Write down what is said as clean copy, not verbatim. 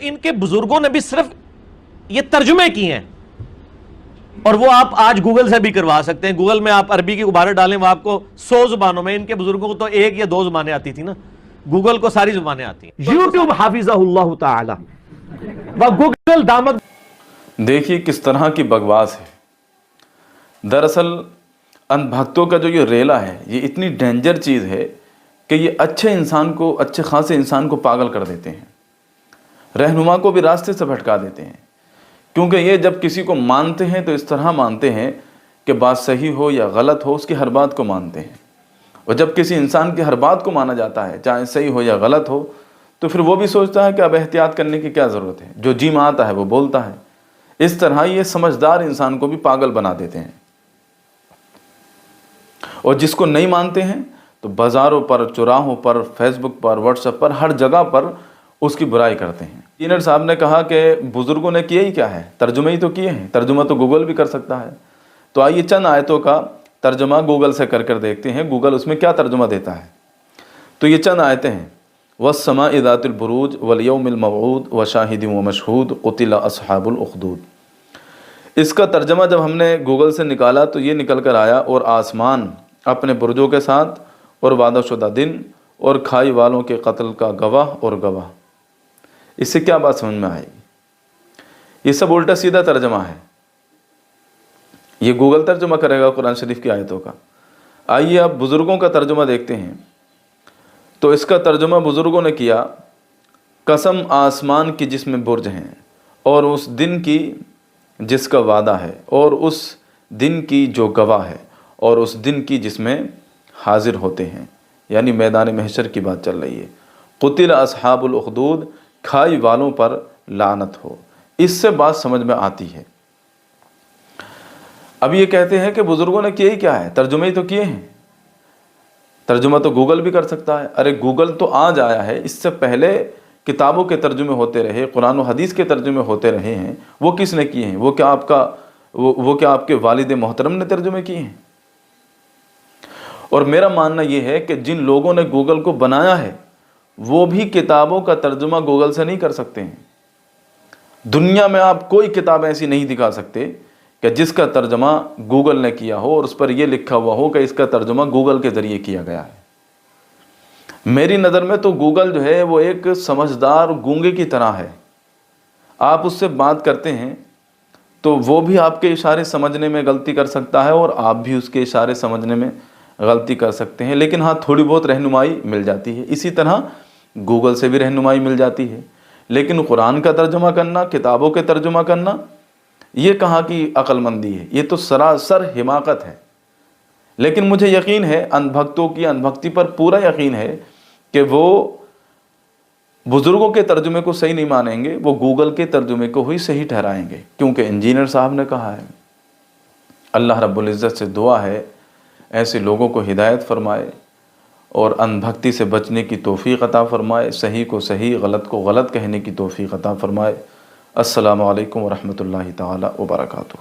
ان کے بزرگوں نے بھی صرف یہ ترجمے کیے ہیں، اور وہ آپ آج گوگل سے بھی کروا سکتے ہیں. گوگل میں آپ عربی کی عبارت ڈالیں، وہ آپ کو 100 زبانوں میں، ان کے بزرگوں کو تو 1 یا 2 زبانیں آتی تھی نا، گوگل کو ساری زبانیں آتی ہیں. یوٹیوب حافظہ اللہ تعالی و گوگل دامت. دیکھیے کس طرح کی بکواس ہے. دراصل اندھ بھکتوں کا جو یہ ریلا ہے، یہ اتنی ڈینجر چیز ہے کہ یہ اچھے انسان کو، اچھے خاصے انسان کو پاگل کر دیتے ہیں، رہنما کو بھی راستے سے بھٹکا دیتے ہیں. کیونکہ یہ جب کسی کو مانتے ہیں تو اس طرح مانتے ہیں کہ بات صحیح ہو یا غلط ہو، اس کی ہر بات کو مانتے ہیں. اور جب کسی انسان کی ہر بات کو مانا جاتا ہے، چاہے صحیح ہو یا غلط ہو، تو پھر وہ بھی سوچتا ہے کہ اب احتیاط کرنے کی کیا ضرورت ہے، جو جی میں آتا ہے وہ بولتا ہے. اس طرح یہ سمجھدار انسان کو بھی پاگل بنا دیتے ہیں، اور جس کو نہیں مانتے ہیں تو بازاروں پر، چوراہوں پر، فیس بک پر، واٹس ایپ پر، ہر جگہ پر اس کی برائی کرتے ہیں. انجینئر صاحب نے کہا کہ بزرگوں نے کیا ہی کیا ہے، ترجمے ہی تو کیے ہیں. ترجمہ تو گوگل بھی کر سکتا ہے. تو آئیے چند آیتوں کا ترجمہ گوگل سے کر کر دیکھتے ہیں گوگل اس میں کیا ترجمہ دیتا ہے. تو یہ چند آیتیں ہیں: وَالسَّمَاءِ ذَاتِ الْبُرُوجِ وَالْيَوْمِ الْمَوْعُودِ وَشَاهِدٍ وَمَشْهُودٍ قُتِلَ أَصْحَابُ الْأُخْدُودِ. اس کا ترجمہ جب ہم نے گوگل سے نکالا تو یہ نکل کر آیا: اور آسمان اپنے برجوں کے ساتھ، اور وعدہ شدہ دن، اور کھائی والوں کے قتل کا گواہ اور گواہ. اس سے کیا بات سمجھ میں آئے گی؟ یہ سب الٹا سیدھا ترجمہ ہے. یہ گوگل ترجمہ کرے گا قرآن شریف کی آیتوں کا. آئیے اب بزرگوں کا ترجمہ دیکھتے ہیں. تو اس کا ترجمہ بزرگوں نے کیا: قسم آسمان کی جس میں برج ہیں، اور اس دن کی جس کا وعدہ ہے، اور اس دن کی جو گواہ ہے، اور اس دن کی جس میں حاضر ہوتے ہیں. یعنی میدان محشر کی بات چل رہی ہے. قتل اصحاب الاخدود، کھائی والوں پر لعنت ہو. اس سے بات سمجھ میں آتی ہے. اب یہ کہتے ہیں کہ بزرگوں نے کیا ہی کیا ہے، ترجمے ہی تو کیے ہیں. ترجمہ تو گوگل بھی کر سکتا ہے. ارے گوگل تو آج آیا ہے، اس سے پہلے کتابوں کے ترجمے ہوتے رہے، قرآن و حدیث کے ترجمے ہوتے رہے ہیں. وہ کس نے کیے ہیں؟ وہ کیا آپ کے والد محترم نے ترجمے کیے ہیں؟ اور میرا ماننا یہ ہے کہ جن لوگوں نے گوگل کو بنایا ہے وہ بھی کتابوں کا ترجمہ گوگل سے نہیں کر سکتے ہیں. دنیا میں آپ کوئی کتاب ایسی نہیں دکھا سکتے کہ جس کا ترجمہ گوگل نے کیا ہو اور اس پر یہ لکھا ہوا ہو کہ اس کا ترجمہ گوگل کے ذریعے کیا گیا ہے. میری نظر میں تو گوگل جو ہے وہ ایک سمجھدار گونگے کی طرح ہے. آپ اس سے بات کرتے ہیں تو وہ بھی آپ کے اشارے سمجھنے میں غلطی کر سکتا ہے، اور آپ بھی اس کے اشارے سمجھنے میں غلطی کر سکتے ہیں. لیکن ہاں، تھوڑی بہت رہنمائی مل جاتی ہے. اسی طرح گوگل سے بھی رہنمائی مل جاتی ہے. لیکن قرآن کا ترجمہ کرنا، کتابوں کے ترجمہ کرنا، یہ کہاں کی عقل مندی ہے؟ یہ تو سراسر حماقت ہے. لیکن مجھے یقین ہے، اندھ بھکتوں کی اندھ بھکتی پر پورا یقین ہے کہ وہ بزرگوں کے ترجمے کو صحیح نہیں مانیں گے، وہ گوگل کے ترجمے کو ہی صحیح ٹھہرائیں گے. کیونکہ انجینئر صاحب نے کہا ہے. اللہ رب العزت سے دعا ہے ایسے لوگوں کو ہدایت فرمائے، اور اندھ بھکتی سے بچنے کی توفیق عطا فرمائے، صحیح کو صحیح، غلط کو غلط کہنے کی توفیق عطا فرمائے. السلام علیکم ورحمۃ اللہ تعالی وبرکاتہ.